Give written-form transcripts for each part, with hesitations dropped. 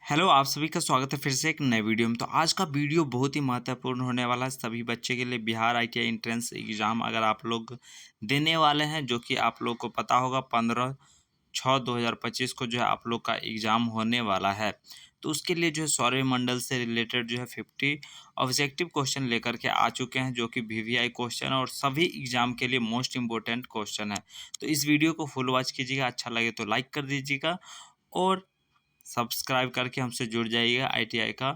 Hello, आप सभी का स्वागत है फिर से एक नए वीडियो में। तो आज का वीडियो बहुत ही महत्वपूर्ण होने वाला है सभी बच्चे के लिए। बिहार आईटीआई एंट्रेंस एग्ज़ाम अगर आप लोग देने वाले हैं, जो कि आप लोग को पता होगा 15/6/2025 को जो है आप लोग का एग्ज़ाम होने वाला है। तो उसके लिए जो है सौरमंडल से रिलेटेड जो है 50 ऑब्जेक्टिव क्वेश्चन लेकर के आ चुके हैं, जो कि वीवीआई क्वेश्चन और सभी एग्ज़ाम के लिए मोस्ट इंपॉर्टेंट क्वेश्चन है। तो इस वीडियो को फुल वॉच कीजिएगा, अच्छा लगे तो लाइक कर दीजिएगा और सब्सक्राइब करके हमसे जुड़ जाइएगा। आईटीआई का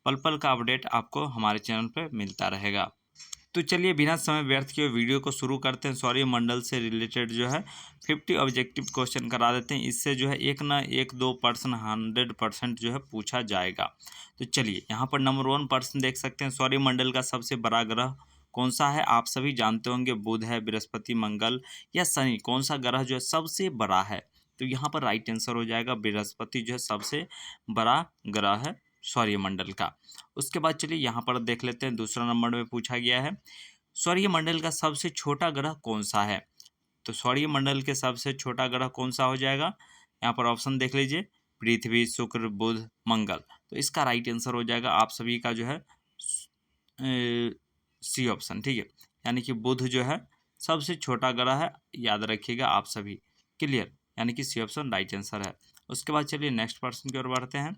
पल पल का अपडेट आपको हमारे चैनल पे मिलता रहेगा। तो चलिए बिना समय व्यर्थ किए वीडियो को शुरू करते हैं। सौरमंडल से रिलेटेड जो है 50 ऑब्जेक्टिव क्वेश्चन करा देते हैं। इससे जो है एक ना एक दो पर्सन 100% जो है पूछा जाएगा। तो चलिए यहाँ पर नंबर 1 पर्सन देख सकते हैं। सौरमंडल का सबसे बड़ा ग्रह कौन सा है? आप सभी जानते होंगे, बुध है, बृहस्पति, मंगल या शनि। कौन सा ग्रह जो है सबसे बड़ा है? तो यहाँ पर राइट आंसर हो जाएगा बृहस्पति जो है सबसे बड़ा ग्रह है सौरमंडल का। उसके बाद चलिए यहाँ पर देख लेते हैं, दूसरा नंबर में पूछा गया है सौरमंडल का सबसे छोटा ग्रह कौन सा है? तो सौरमंडल के सबसे छोटा ग्रह कौन सा हो जाएगा? यहाँ पर ऑप्शन देख लीजिए, पृथ्वी, शुक्र, बुध, मंगल। तो इसका राइट आंसर हो जाएगा आप सभी का जो है सी ऑप्शन। ठीक है, यानी कि बुध जो है सबसे छोटा ग्रह है, याद रखिएगा आप सभी। क्लियर, यानी कि सी ऑप्शन राइट आंसर है। उसके बाद चलिए नेक्स्ट पर्सन की ओर बढ़ते हैं।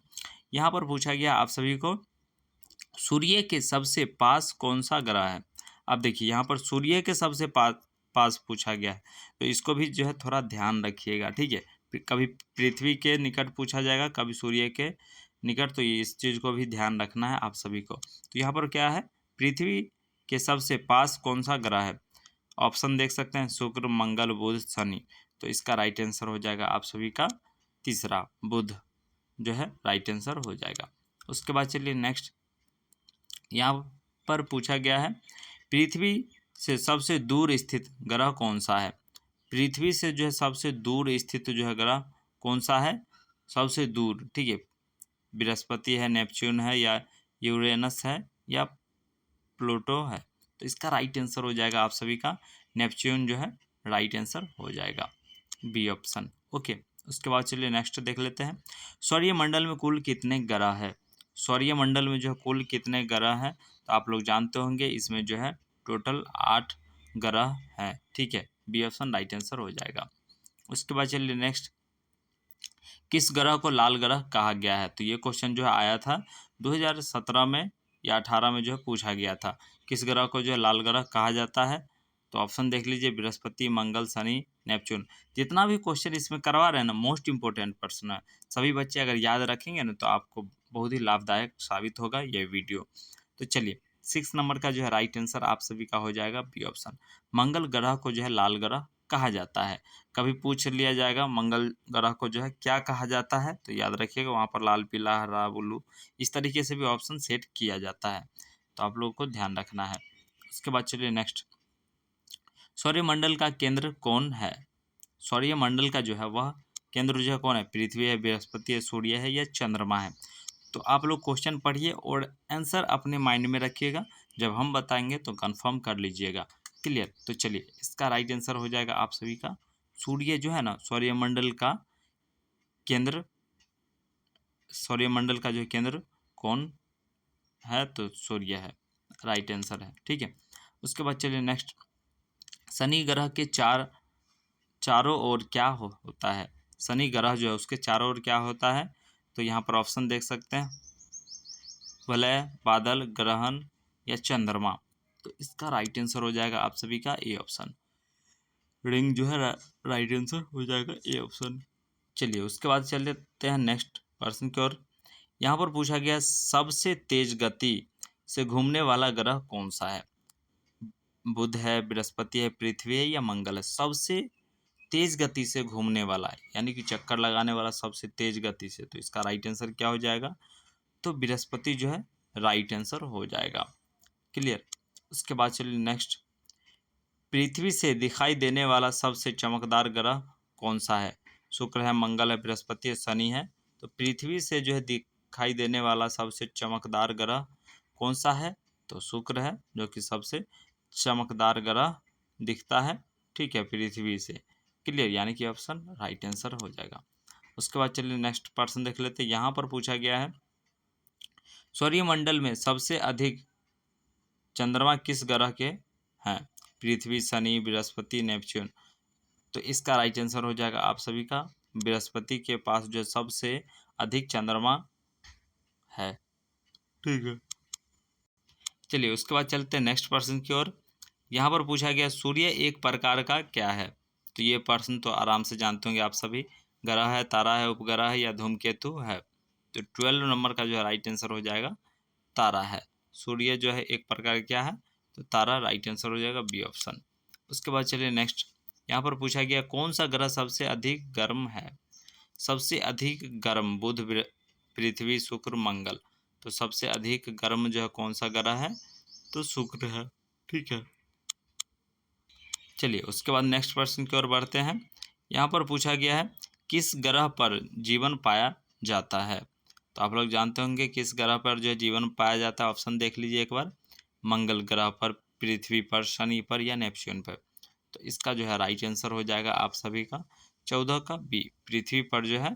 यहाँ पर पूछा गया आप सभी को सूर्य के सबसे पास कौन सा ग्रह है? अब देखिए यहाँ पर सूर्य के सबसे पास पास पूछा गया है, तो इसको भी जो है थोड़ा ध्यान रखिएगा। ठीक है, कभी पृथ्वी के निकट पूछा जाएगा, कभी सूर्य के निकट, तो इस चीज़ को भी ध्यान रखना है आप सभी को। तो यहाँ पर क्या है, पृथ्वी के सबसे पास कौन सा ग्रह है? ऑप्शन देख सकते हैं, शुक्र, मंगल, बुध, शनि। तो इसका राइट आंसर हो जाएगा आप सभी का तीसरा, बुध जो है राइट आंसर हो जाएगा। उसके बाद चलिए नेक्स्ट, यहाँ पर पूछा गया है पृथ्वी से सबसे दूर स्थित ग्रह कौन सा है? पृथ्वी से जो है सबसे दूर स्थित जो है ग्रह कौन सा है? सबसे दूर, ठीक है, बृहस्पति है, नेपच्यून है, या यूरेनस है, या प्लूटो है। तो इसका राइट आंसर हो जाएगा आप सभी का नेपच्यून जो है राइट आंसर हो जाएगा, बी ऑप्शन। ओके, उसके बाद चलिए नेक्स्ट देख लेते हैं सौरमंडल में कुल कितने ग्रह है? सौरमंडल में जो है कुल कितने ग्रह हैं? तो आप लोग जानते होंगे, इसमें जो है टोटल 8 ग्रह हैं। ठीक है, बी ऑप्शन राइट आंसर हो जाएगा। उसके बाद चलिए नेक्स्ट, किस ग्रह को लाल ग्रह कहा गया है? तो ये क्वेश्चन जो है आया था 2017 में या 18 में जो है पूछा गया था, किस ग्रह को जो है लाल ग्रह कहा जाता है? तो ऑप्शन देख लीजिए, बृहस्पति, मंगल, शनि, नेपच्यून। जितना भी क्वेश्चन इसमें करवा रहे हैं ना, मोस्ट इंपॉर्टेंट प्रश्न है। सभी बच्चे अगर याद रखेंगे ना, तो आपको बहुत ही लाभदायक साबित होगा ये वीडियो। तो चलिए 6 नंबर का जो है राइट आंसर आप सभी का हो जाएगा बी ऑप्शन। मंगल ग्रह को जो है लाल ग्रह कहा जाता है। कभी पूछ लिया जाएगा मंगल ग्रह को जो है क्या कहा जाता है, तो याद रखिएगा वहाँ पर लाल, पीला, हरा, ब्लू, इस तरीके से भी ऑप्शन सेट किया जाता है। तो आप लोगों को ध्यान रखना है। उसके बाद चलिए नेक्स्ट, सौरमंडल का केंद्र कौन है? सौरमंडल का जो है वह केंद्र जो है कौन है? पृथ्वी है, बृहस्पति है, सूर्य है, या चंद्रमा है? तो आप लोग क्वेश्चन पढ़िए और आंसर अपने माइंड में रखिएगा, जब हम बताएंगे तो कंफर्म कर लीजिएगा। क्लियर, तो चलिए इसका राइट आंसर हो जाएगा आप सभी का सूर्य जो है ना, सौरमंडल का केंद्र, सौरमंडल का जो केंद्र कौन है? तो सूर्य है, राइट आंसर है। ठीक है, उसके बाद चलिए नेक्स्ट, शनि ग्रह के चारों ओर क्या होता है? शनि ग्रह जो है उसके चारों ओर क्या होता है? तो यहाँ पर ऑप्शन देख सकते हैं, वलय, बादल, ग्रहण, या चंद्रमा। तो इसका राइट आंसर हो जाएगा आप सभी का ए ऑप्शन, रिंग जो है राइट आंसर हो जाएगा ए ऑप्शन। चलिए उसके बाद चल लेते हैं नेक्स्ट पर्सन की ओर। यहाँ पर पूछा गया सबसे तेज गति से घूमने वाला ग्रह कौन सा है? बुध है, बृहस्पति है, पृथ्वी है, या मंगल है? सबसे तेज गति से घूमने वाला है, यानी कि चक्कर लगाने वाला सबसे तेज गति से, तो इसका राइट आंसर क्या हो जाएगा? तो बृहस्पति जो है राइट आंसर हो जाएगा। क्लियर, उसके बाद चलिए नेक्स्ट, पृथ्वी से दिखाई देने वाला सबसे चमकदार ग्रह कौन सा है? शुक्र है, मंगल है, बृहस्पति है, शनि है। तो पृथ्वी से जो है दिखाई देने वाला सबसे चमकदार ग्रह कौन सा है? तो शुक्र है, जो कि सबसे चमकदार ग्रह दिखता है, ठीक है, पृथ्वी से। क्लियर, यानी कि ऑप्शन राइट आंसर हो जाएगा। उसके बाद चलिए नेक्स्ट पर्सन देख लेते हैं। यहाँ पर पूछा गया है सौरमंडल में सबसे अधिक चंद्रमा किस ग्रह के हैं? पृथ्वी, शनि, बृहस्पति, नेपच्यून। तो इसका राइट आंसर हो जाएगा आप सभी का बृहस्पति के पास जो सबसे अधिक चंद्रमा है। ठीक है, चलिए उसके बाद चलते हैं नेक्स्ट पर्सन की ओर। यहाँ पर पूछा गया सूर्य एक प्रकार का क्या है? तो ये पर्सन तो आराम से जानते होंगे आप सभी, ग्रह है, तारा है, उपग्रह है या धूमकेतु है। तो 12 नंबर का जो है राइट आंसर हो जाएगा तारा है। सूर्य जो है एक प्रकार क्या है? तो तारा राइट आंसर हो जाएगा बी ऑप्शन। उसके बाद चलिए नेक्स्ट, यहाँ पर पूछा गया कौन सा ग्रह सबसे अधिक गर्म है? सबसे अधिक गर्म बुध, पृथ्वी, शुक्र, मंगल। तो सबसे अधिक गर्म जो है कौन सा ग्रह है? तो शुक्र है। ठीक है, चलिए उसके बाद नेक्स्ट प्रश्न की ओर बढ़ते हैं। यहाँ पर पूछा गया है किस ग्रह पर जीवन पाया जाता है? तो आप लोग जानते होंगे किस ग्रह पर जो है जीवन पाया जाता है। ऑप्शन देख लीजिए एक बार, मंगल ग्रह पर, पृथ्वी पर, शनि पर या नेपच्यून पर। तो इसका जो है राइट आंसर हो जाएगा आप सभी का 14 का बी, पृथ्वी पर जो है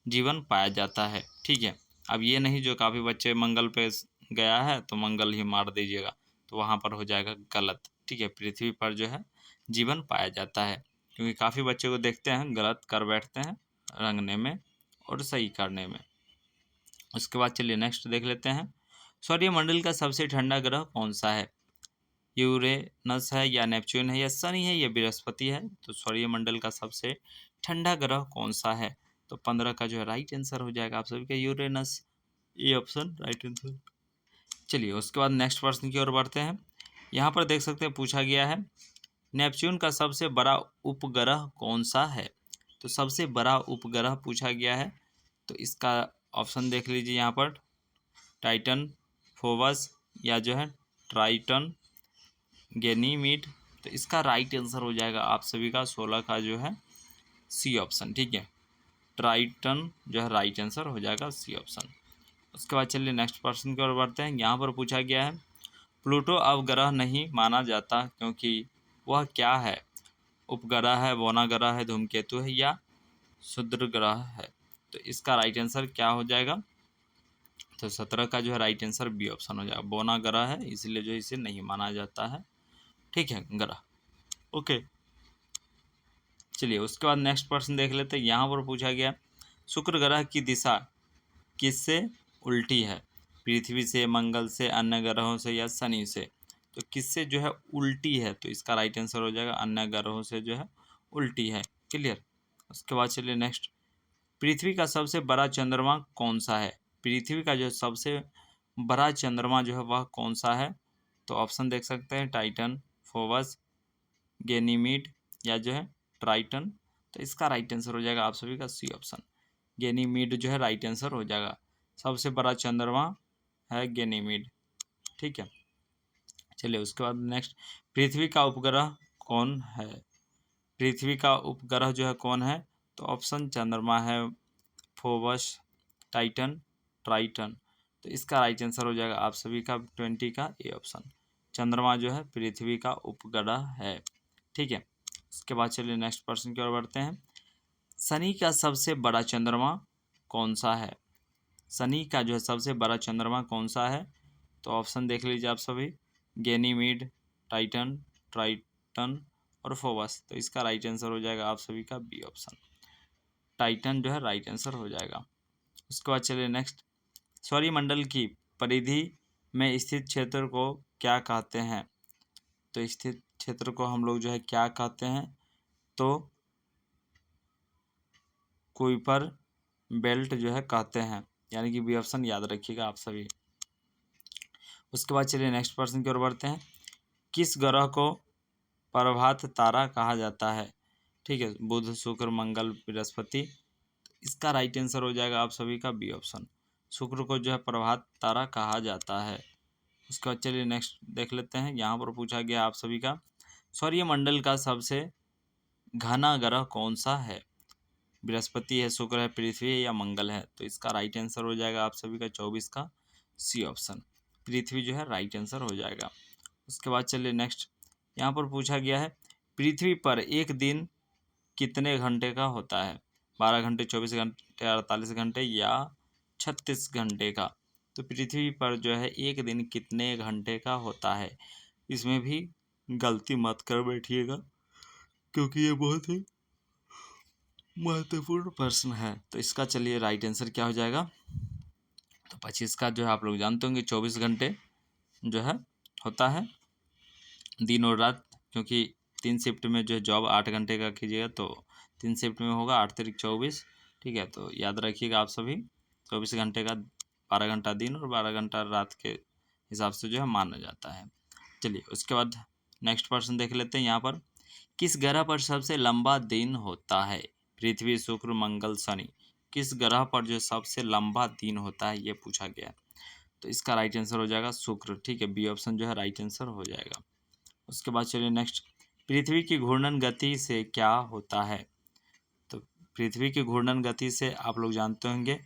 जीवन पाया जाता है। ठीक है, अब ये नहीं जो काफ़ी बच्चे मंगल पे गया है तो मंगल ही मार दीजिएगा, तो वहाँ पर हो जाएगा गलत। ठीक है, पृथ्वी पर जो है जीवन पाया जाता है, क्योंकि काफ़ी बच्चे को देखते हैं गलत कर बैठते हैं रंगने में और सही करने में। उसके बाद चलिए नेक्स्ट देख लेते हैं सौरमंडल का सबसे ठंडा ग्रह कौन सा है? यूरेनस है या नेपच्यून है या शनि है या बृहस्पति है? तो सौरमंडल का सबसे ठंडा ग्रह कौन सा है? तो 15 का जो है राइट आंसर हो जाएगा आप सभी का यूरेनस, ये ऑप्शन राइट आंसर। चलिए उसके बाद नेक्स्ट प्रश्न की ओर बढ़ते हैं। यहाँ पर देख सकते हैं पूछा गया है नेपच्यून का सबसे बड़ा उपग्रह कौन सा है? तो सबसे बड़ा उपग्रह पूछा गया है, तो इसका ऑप्शन देख लीजिए यहाँ पर, टाइटन, फोबस या जो है ट्राइटन, गैनीमीड। तो इसका राइट आंसर हो जाएगा आप सभी का 16 का जो है सी ऑप्शन। ठीक है, ट्राइटन जो है राइट आंसर हो जाएगा सी ऑप्शन। उसके बाद चलिए नेक्स्ट प्रश्न की ओर बढ़ते हैं। यहाँ पर पूछा गया है प्लूटो अब ग्रह नहीं माना जाता क्योंकि वह क्या है? उपग्रह है, बौना ग्रह है, धूमकेतु है या क्षुद्र ग्रह है? तो इसका राइट आंसर क्या हो जाएगा? तो 17 का जो है राइट आंसर बी ऑप्शन हो जाएगा, बौना ग्रह है इसलिए जो इसे नहीं माना जाता है। ठीक है, ग्रह। ओके, चलिए उसके बाद नेक्स्ट प्रश्न देख लेते हैं। यहाँ पर पूछा गया शुक्र ग्रह की दिशा किससे उल्टी है? पृथ्वी से, मंगल से, अन्य ग्रहों से या शनि से? तो किससे जो है उल्टी है? तो इसका राइट आंसर हो जाएगा अन्य ग्रहों से जो है उल्टी है। क्लियर। उसके बाद चलिए नेक्स्ट, पृथ्वी का सबसे बड़ा चंद्रमा कौन सा है? पृथ्वी का जो सबसे बड़ा चंद्रमा जो है वह कौन सा है? तो ऑप्शन देख सकते हैं, टाइटन, फोबस, गैनीमीड या जो है ट्राइटन। तो इसका राइट आंसर हो जाएगा आप सभी का सी ऑप्शन, गैनीमीड जो है राइट आंसर हो जाएगा। सबसे बड़ा चंद्रमा है गैनीमीड। ठीक है, चलिए उसके बाद नेक्स्ट, पृथ्वी का उपग्रह कौन है? पृथ्वी का उपग्रह जो है कौन है? तो ऑप्शन चंद्रमा है, फोबस, टाइटन, ट्राइटन। तो इसका राइट आंसर हो जाएगा आप सभी का 20 का ए ऑप्शन, चंद्रमा जो है पृथ्वी का उपग्रह है। ठीक है, इसके बाद चलिए नेक्स्ट प्रश्न की ओर बढ़ते हैं। शनि का सबसे बड़ा चंद्रमा कौन सा है? शनि का जो है सबसे बड़ा चंद्रमा कौन सा है? तो ऑप्शन देख लीजिए आप सभी, गैनीमीड, टाइटन, ट्राइटन और फोबस। तो इसका राइट आंसर हो जाएगा आप सभी का बी ऑप्शन, टाइटन जो है राइट आंसर हो जाएगा। उसके बाद चलिए नेक्स्ट, सौरमंडल की परिधि में स्थित क्षेत्र को क्या कहते हैं? तो स्थित क्षेत्र को हम लोग जो है क्या कहते हैं? तो कुइपर बेल्ट जो है कहते हैं, यानी कि बी ऑप्शन याद रखिएगा आप सभी। उसके बाद चलिए नेक्स्ट प्रश्न की ओर बढ़ते हैं। किस ग्रह को प्रभात तारा कहा जाता है? ठीक है, बुध, शुक्र, मंगल, बृहस्पति। इसका राइट आंसर हो जाएगा आप सभी का बी ऑप्शन, शुक्र को जो है प्रभात तारा कहा जाता है। उसके बाद चलिए नेक्स्ट देख लेते हैं। यहाँ पर पूछा गया आप सभी का सौरमंडल का सबसे घना ग्रह कौन सा है? बृहस्पति है, शुक्र है, पृथ्वी है या मंगल है? तो इसका राइट आंसर हो जाएगा आप सभी का 24 का सी ऑप्शन, पृथ्वी जो है राइट आंसर हो जाएगा। उसके बाद चलिए नेक्स्ट, यहाँ पर पूछा गया है पृथ्वी पर एक दिन कितने घंटे का होता है? 12 घंटे, 24 घंटे, 48 घंटे या 36 घंटे का। तो पृथ्वी पर जो है एक दिन कितने घंटे का होता है? इसमें भी गलती मत कर बैठिएगा, क्योंकि ये बहुत ही महत्वपूर्ण प्रश्न है। तो इसका चलिए राइट आंसर क्या हो जाएगा? तो 25 का जो है आप लोग जानते होंगे 24 घंटे जो है होता है, दिन और रात, क्योंकि 3 शिफ्ट में जो है जॉब 8 घंटे का कीजिएगा तो 3 शिफ्ट में होगा, 8 तिरिक 24। ठीक है, तो याद रखिएगा आप सभी, 24 घंटे का 12 घंटा दिन और 12 घंटा रात के हिसाब से जो है माना जाता है। चलिए उसके बाद नेक्स्ट प्रश्न देख लेते हैं। यहाँ पर किस ग्रह पर सबसे लंबा दिन होता है? पृथ्वी, शुक्र, मंगल, शनि। किस ग्रह पर जो सबसे लंबा दिन होता है ये पूछा गया है। तो इसका राइट आंसर हो जाएगा शुक्र। ठीक है, बी ऑप्शन जो है राइट आंसर हो जाएगा। उसके बाद चलिए नेक्स्ट, पृथ्वी की घूर्णन गति से क्या होता है? तो पृथ्वी की घूर्णन गति से आप लोग जानते होंगे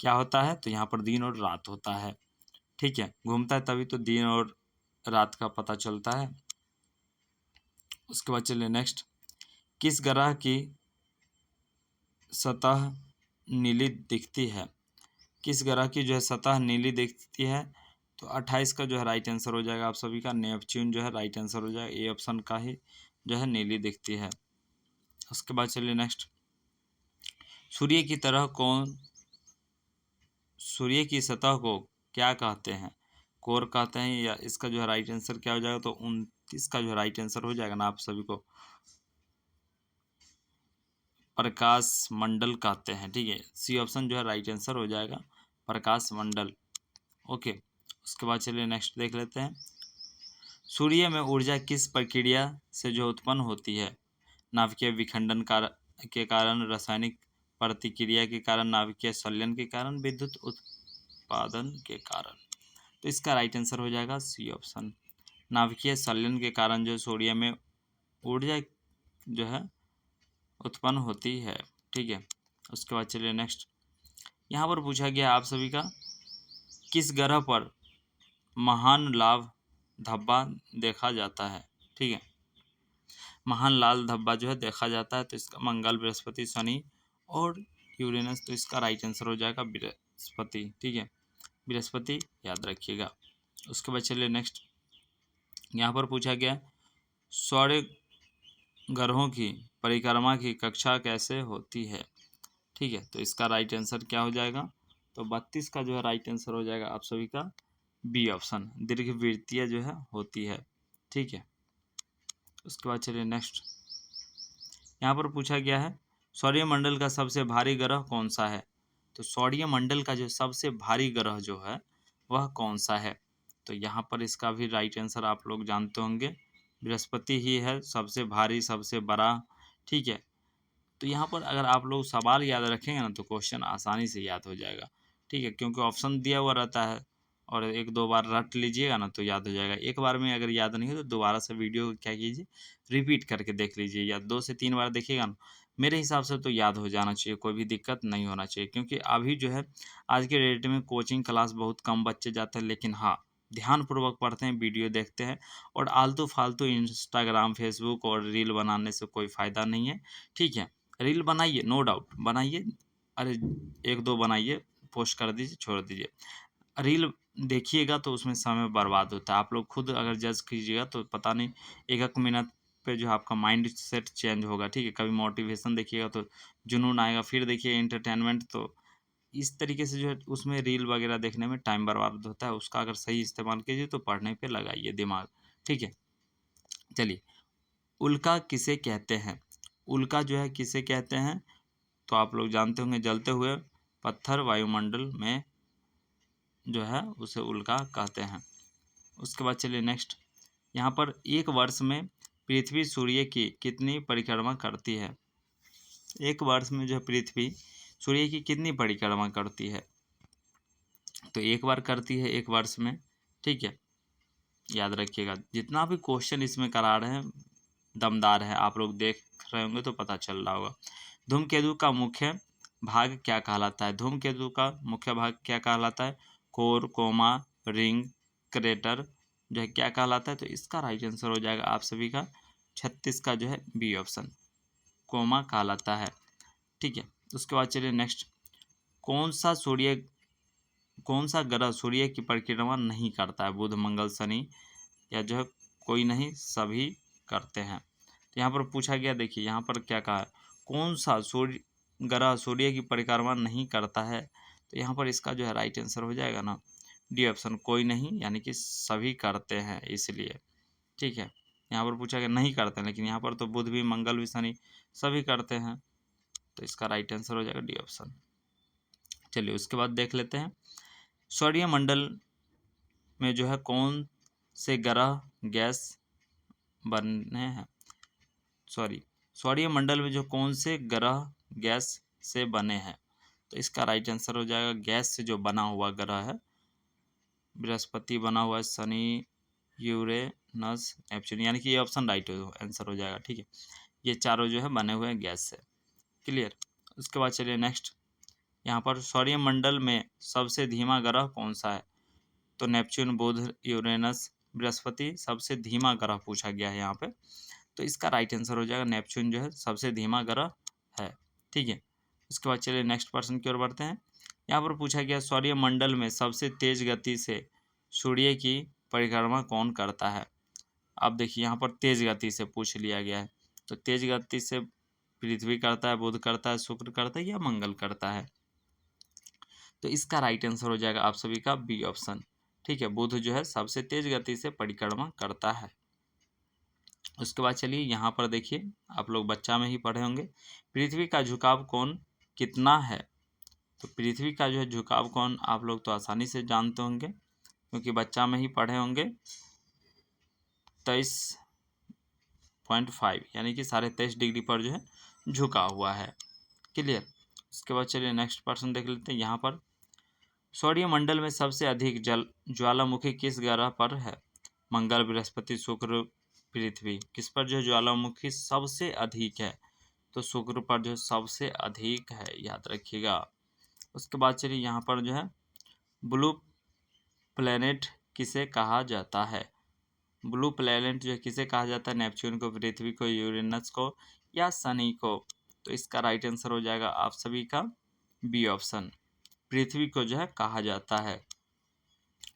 क्या होता है। तो यहाँ पर दिन और रात होता है। ठीक है, घूमता है तभी तो दिन और रात का पता चलता है। उसके बाद चलिए नेक्स्ट, किस ग्रह की सतह नीली दिखती है? किस ग्रह की जो है सतह नीली दिखती है? तो 28 का जो है राइट आंसर हो जाएगा आप सभी का, नेपच्यून जो है राइट आंसर हो जाएगा। ए ऑप्शन का ही जो है नीली दिखती है। उसके बाद चलिए नेक्स्ट, सूर्य की तरह कौन, सूर्य की सतह को क्या कहते हैं? कोर कहते हैं, या इसका जो है राइट आंसर क्या हो जाएगा? तो 29 का जो है राइट आंसर हो जाएगा ना आप सभी को, प्रकाश मंडल कहते हैं। ठीक है, सी ऑप्शन जो है राइट आंसर हो जाएगा, प्रकाश मंडल। ओके, उसके बाद चलिए नेक्स्ट देख लेते हैं। सूर्य में ऊर्जा किस प्रक्रिया से जो उत्पन्न होती है? नाभिकीय विखंडन के कारण, रासायनिक प्रतिक्रिया के कारण, नाभिकीय संलयन के कारण, विद्युत उत्पादन के कारण। तो इसका राइट आंसर हो जाएगा सी ऑप्शन, नाभिकीय संलयन के कारण जो सूर्य में ऊर्जा जो है उत्पन्न होती है। ठीक है, उसके बाद चलिए नेक्स्ट, यहाँ पर पूछा गया आप सभी का, किस ग्रह पर महान लाभ धब्बा देखा जाता है? ठीक है, महान लाल धब्बा जो है देखा जाता है। तो इसका मंगल, बृहस्पति, शनि और यूरेनस। तो इसका राइट आंसर हो जाएगा बृहस्पति। ठीक है, बृहस्पति याद रखिएगा। उसके बाद चलिए नेक्स्ट, यहाँ पर पूछा गया सौर ग्रहों की परिक्रमा की कक्षा कैसे होती है? ठीक है, तो इसका राइट आंसर क्या हो जाएगा? तो 32 का जो है राइट आंसर हो जाएगा आप सभी का, बी ऑप्शन, दीर्घवृत्तीय जो है होती है। ठीक है, उसके बाद चलिए नेक्स्ट, यहाँ पर पूछा गया है सौरमंडल का सबसे भारी ग्रह कौन सा है? तो सौरमंडल का जो सबसे भारी ग्रह जो है वह कौन सा है? तो यहाँ पर इसका भी राइट आंसर आप लोग जानते होंगे, बृहस्पति ही है सबसे भारी, सबसे बड़ा। ठीक है, तो यहाँ पर अगर आप लोग सवाल याद रखेंगे ना तो क्वेश्चन आसानी से याद हो जाएगा। ठीक है, क्योंकि ऑप्शन दिया हुआ रहता है और एक दो बार रट लीजिएगा ना तो याद हो जाएगा। एक बार में अगर याद नहीं हो तो दोबारा से वीडियो को क्या कीजिए, रिपीट करके देख लीजिए, या 2 से 3 बार देखिएगा ना, मेरे हिसाब से तो याद हो जाना चाहिए, कोई भी दिक्कत नहीं होना चाहिए। क्योंकि अभी जो है आज के डेट में कोचिंग क्लास बहुत कम बच्चे जाते हैं, लेकिन हाँ ध्यानपूर्वक पढ़ते हैं, वीडियो देखते हैं, और आलतू फालतू इंस्टाग्राम, फेसबुक और रील बनाने से कोई फ़ायदा नहीं है। ठीक है, रील बनाइए, नो डाउट बनाइए, अरे 1-2 बनाइए, पोस्ट कर दीजिए, छोड़ दीजिए। रील देखिएगा तो उसमें समय बर्बाद होता है। आप लोग खुद अगर जज कीजिएगा तो पता नहीं 1-1 मिनट पे जो है आपका माइंड सेट चेंज होगा। ठीक है, कभी मोटिवेशन देखिएगा तो जुनून आएगा, फिर देखिए एंटरटेनमेंट। तो इस तरीके से जो है उसमें रील वगैरह देखने में टाइम बर्बाद होता है। उसका अगर सही इस्तेमाल कीजिए तो पढ़ने पे लगाइए दिमाग। ठीक है, चलिए, उल्का किसे कहते हैं? उल्का जो है किसे कहते हैं? तो आप लोग जानते होंगे, जलते हुए पत्थर वायुमंडल में जो है उसे उल्का कहते हैं। उसके बाद चलिए नेक्स्ट, यहाँ पर एक वर्ष में पृथ्वी सूर्य की कितनी परिक्रमा करती है? एक वर्ष में जो है पृथ्वी सूर्य की कितनी परिक्रमा करती है? तो एक बार करती है एक वर्ष में। ठीक है, याद रखिएगा, जितना भी क्वेश्चन इसमें करा रहे हैं दमदार है, आप लोग देख रहे होंगे तो पता चल रहा होगा। धूमकेतु का मुख्य भाग क्या कहलाता है? धूमकेतु का मुख्य भाग क्या कहलाता है? कोर, कोमा, रिंग, क्रेटर जो है क्या कहलाता है? तो इसका राइट आंसर हो जाएगा आप सभी का 36 का जो है बी ऑप्शन, कोमा कहलाता है। ठीक है, उसके बाद चलिए नेक्स्ट, कौन सा ग्रह सूर्य की परिक्रमा नहीं करता है? बुध, मंगल, शनि या जो है कोई नहीं, सभी करते हैं। तो यहाँ पर पूछा गया, देखिए यहाँ पर क्या कहा है, कौन सा ग्रह सूर्य की परिक्रमा नहीं करता है? तो यहाँ पर इसका जो है राइट आंसर हो जाएगा ना डी ऑप्शन, कोई नहीं, यानी कि सभी करते हैं इसलिए। ठीक है, यहाँ पर पूछा गया नहीं करते हैं, लेकिन यहाँ पर तो बुध भी, मंगल भी, शनि सभी करते हैं, तो इसका राइट आंसर हो जाएगा डी ऑप्शन। चलिए उसके बाद देख लेते हैं, सौर्य मंडल में जो है कौन से ग्रह गैस बने हैं? सौर्य मंडल में जो कौन से ग्रह गैस से बने हैं? तो इसका राइट आंसर हो जाएगा, गैस से जो बना हुआ ग्रह है, बृहस्पति बना हुआ है, शनि, यूरेनस, नेपच्यून, यानी कि ये ऑप्शन राइट आंसर हो जाएगा। ठीक है, ये चारों जो है बने हुए हैं गैस से। क्लियर। उसके बाद चलिए नेक्स्ट, यहाँ पर सौर्य मंडल में सबसे धीमा ग्रह कौन सा है? तो नेपच्यून, बुध, यूरेनस, बृहस्पति सबसे धीमा ग्रह पूछा गया है यहाँ पे, तो इसका राइट आंसर हो जाएगा नेपच्यून जो है सबसे धीमा ग्रह है। ठीक है, उसके बाद चलिए नेक्स्ट प्रश्न की ओर बढ़ते हैं। यहाँ पर पूछा गया, सौर्य मंडल में सबसे तेज गति से सूर्य की परिक्रमा कौन करता है? अब देखिए यहाँ पर तेज गति से पूछ लिया गया है, तो तेज गति से पृथ्वी करता है, बुध करता है, शुक्र करता है या मंगल करता है? तो इसका राइट आंसर हो जाएगा आप सभी का बी ऑप्शन। ठीक है, बुध जो है सबसे तेज गति से परिक्रमा करता है। उसके बाद चलिए यहाँ पर देखिए, आप लोग बच्चा में ही पढ़े होंगे, पृथ्वी का झुकाव कोण कितना है? तो पृथ्वी का जो है झुकाव कोण आप लोग तो आसानी से जानते होंगे, क्योंकि बच्चा में ही पढ़े होंगे, 23.5 यानी कि 23.5 डिग्री पर जो है झुका हुआ है। क्लियर। उसके बाद चलिए नेक्स्ट प्रश्न देख लेते हैं। यहाँ पर सौर्य मंडल में सबसे अधिक ज्वालामुखी किस ग्रह पर है? मंगल, बृहस्पति, शुक्र, पृथ्वी, किस पर जो है ज्वालामुखी सबसे अधिक है? तो शुक्र पर जो सबसे अधिक है, याद रखिएगा। उसके बाद चलिए यहाँ पर जो है ब्लू प्लेनेट किसे कहा जाता है? ब्लू प्लेनेट जो है किसे कहा जाता है? नेपच्यून को, पृथ्वी को, यूरेनस को या शनि को? तो इसका राइट आंसर हो जाएगा आप सभी का बी ऑप्शन, पृथ्वी को जो है कहा जाता है।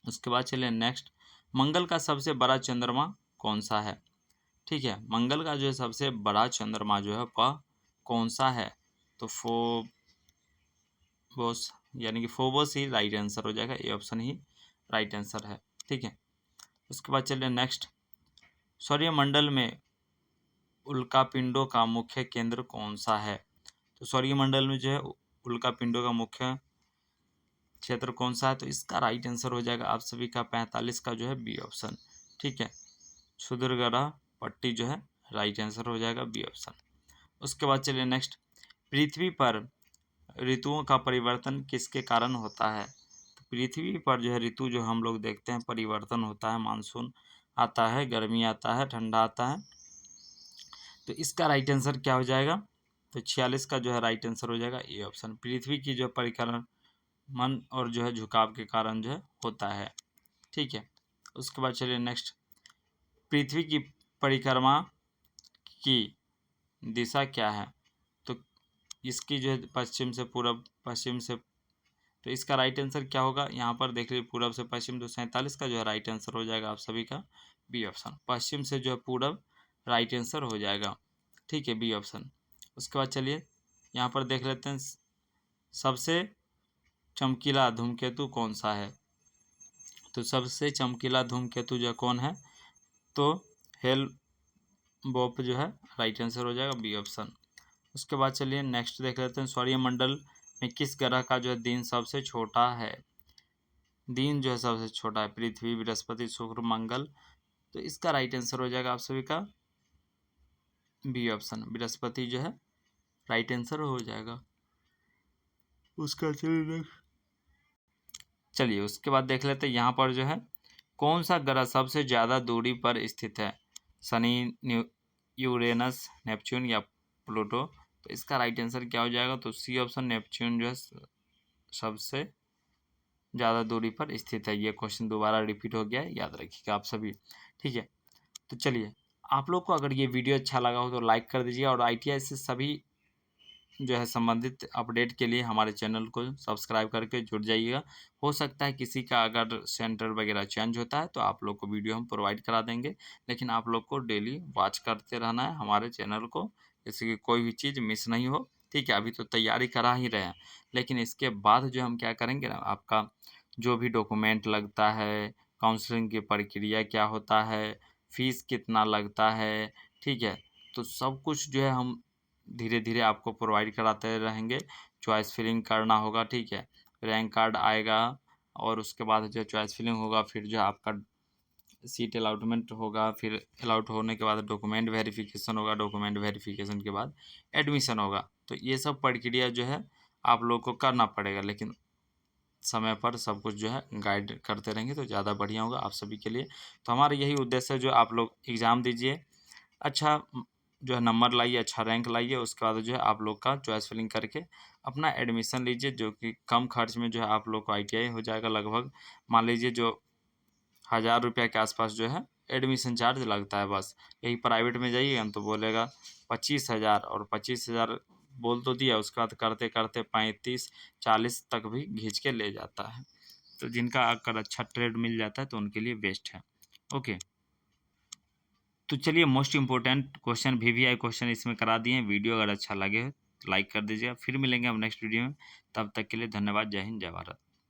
उसके बाद चलिए नेक्स्ट, मंगल का सबसे बड़ा चंद्रमा कौन सा है? ठीक है, मंगल का जो है सबसे बड़ा चंद्रमा जो है वह कौन सा है? तो फोबोस, यानी कि फोबोस ही राइट आंसर हो जाएगा, A option he right answer है। ठीक है, उसके बाद चलिए नेक्स्ट, सौर्यमंडल में उल्कापिंडों का मुख्य केंद्र कौन सा है? तो सौर्यमंडल में जो है उल्कापिंडों का मुख्य क्षेत्र कौन सा है? तो इसका राइट आंसर हो जाएगा आप सभी का 45 का जो है बी ऑप्शन। ठीक है, क्षुद्रग्रह पट्टी जो है राइट आंसर हो जाएगा बी ऑप्शन। उसके बाद चलिए नेक्स्ट, पृथ्वी पर ऋतुओं का परिवर्तन किसके कारण होता है? तो पृथ्वी पर जो है ऋतु जो हम लोग देखते हैं परिवर्तन होता है, मानसून आता है, गर्मी आता है, ठंडा आता है, तो इसका राइट आंसर क्या हो जाएगा? तो 46 का जो है राइट आंसर हो जाएगा ए ऑप्शन, पृथ्वी की जो परिक्रमण और जो है झुकाव के कारण जो है होता है। ठीक है, उसके बाद चलिए नेक्स्ट, पृथ्वी की परिक्रमा की दिशा क्या है? तो इसकी जो है पश्चिम से पूरब, पश्चिम से, तो इसका राइट आंसर क्या होगा? यहाँ पर देख लीजिए पूरब से पश्चिम, तो 47 का जो है राइट आंसर हो जाएगा आप सभी का बी ऑप्शन, पश्चिम से जो है पूरब राइट आंसर हो जाएगा। ठीक है, बी ऑप्शन। उसके बाद चलिए यहाँ पर देख लेते हैं, सबसे चमकीला धूमकेतु कौन सा है? तो सबसे चमकीला धूमकेतु जो कौन है? तो हेल बोप जो है राइट आंसर हो जाएगा बी ऑप्शन। उसके बाद चलिए नेक्स्ट देख लेते हैं, सौरमंडल में किस ग्रह का जो है दिन सबसे छोटा है? दिन जो है सबसे छोटा है, पृथ्वी, बृहस्पति, शुक्र, मंगल, तो इसका राइट आंसर हो जाएगा आप सभी का बी ऑप्शन, बृहस्पति जो है राइट आंसर हो जाएगा। उसका चलिए उसके बाद देख लेते हैं, यहाँ पर जो है कौन सा ग्रह सबसे ज़्यादा दूरी पर स्थित है? शनि, यूरेनस, नेपच्यून या प्लूटो? तो इसका राइट आंसर क्या हो जाएगा? तो सी ऑप्शन, नेपच्यून जो है सबसे ज़्यादा दूरी पर स्थित है। ये क्वेश्चन दोबारा रिपीट हो गया है, याद रखिएगा आप सभी। ठीक है, तो चलिए आप लोग को अगर ये वीडियो अच्छा लगा हो तो लाइक कर दीजिए, और ITI से सभी जो है संबंधित अपडेट के लिए हमारे चैनल को सब्सक्राइब करके जुड़ जाइएगा। हो सकता है किसी का अगर सेंटर वगैरह चेंज होता है तो आप लोग को वीडियो हम प्रोवाइड करा देंगे, लेकिन आप लोग को डेली वॉच करते रहना है हमारे चैनल को, जैसे कि कोई भी चीज़ मिस नहीं हो। ठीक है, अभी तो तैयारी करा ही रहे हैं, लेकिन इसके बाद जो हम क्या करेंगे ना, आपका जो भी डॉक्यूमेंट लगता है, काउंसलिंग की प्रक्रिया क्या होता है, फीस कितना लगता है, ठीक है, तो सब कुछ जो है हम धीरे धीरे आपको प्रोवाइड कराते रहेंगे। चॉइस फिलिंग करना होगा, ठीक है, रैंक कार्ड आएगा और उसके बाद जो चॉइस फिलिंग होगा, फिर जो आपका सीट अलाउटमेंट होगा, फिर अलाउट होने के बाद डॉक्यूमेंट वेरिफिकेशन होगा, डॉक्यूमेंट वेरिफिकेशन के बाद एडमिशन होगा। तो ये सब प्रक्रिया जो है आप लोग को करना पड़ेगा, लेकिन समय पर सब कुछ जो है गाइड करते रहेंगे तो ज़्यादा बढ़िया होगा आप सभी के लिए। तो हमारा यही उद्देश्य है, जो आप लोग एग्ज़ाम दीजिए, अच्छा जो है नंबर लाइए, अच्छा रैंक लाइए, उसके बाद जो है आप लोग का चॉइस फिलिंग करके अपना एडमिशन लीजिए, जो कि कम खर्च में जो है आप लोग को ITI हो जाएगा। लगभग मान लीजिए जो 1000 रुपये के आसपास जो है एडमिशन चार्ज लगता है बस। यही प्राइवेट में जाइएगा तो बोलेगा 25,000, और 25,000 बोल तो दिया, उसके बाद करते करते 35-40 तक भी खींच के ले जाता है। तो जिनका अगर अच्छा ट्रेड मिल जाता है तो उनके लिए बेस्ट है। ओके, तो चलिए most important question VVI question इसमें करा दिए हैं। वीडियो अगर अच्छा लगे लाइक कर दीजिएगा। फिर मिलेंगे हम नेक्स्ट वीडियो में, तब तक के लिए धन्यवाद। जय हिंद, जय भारत।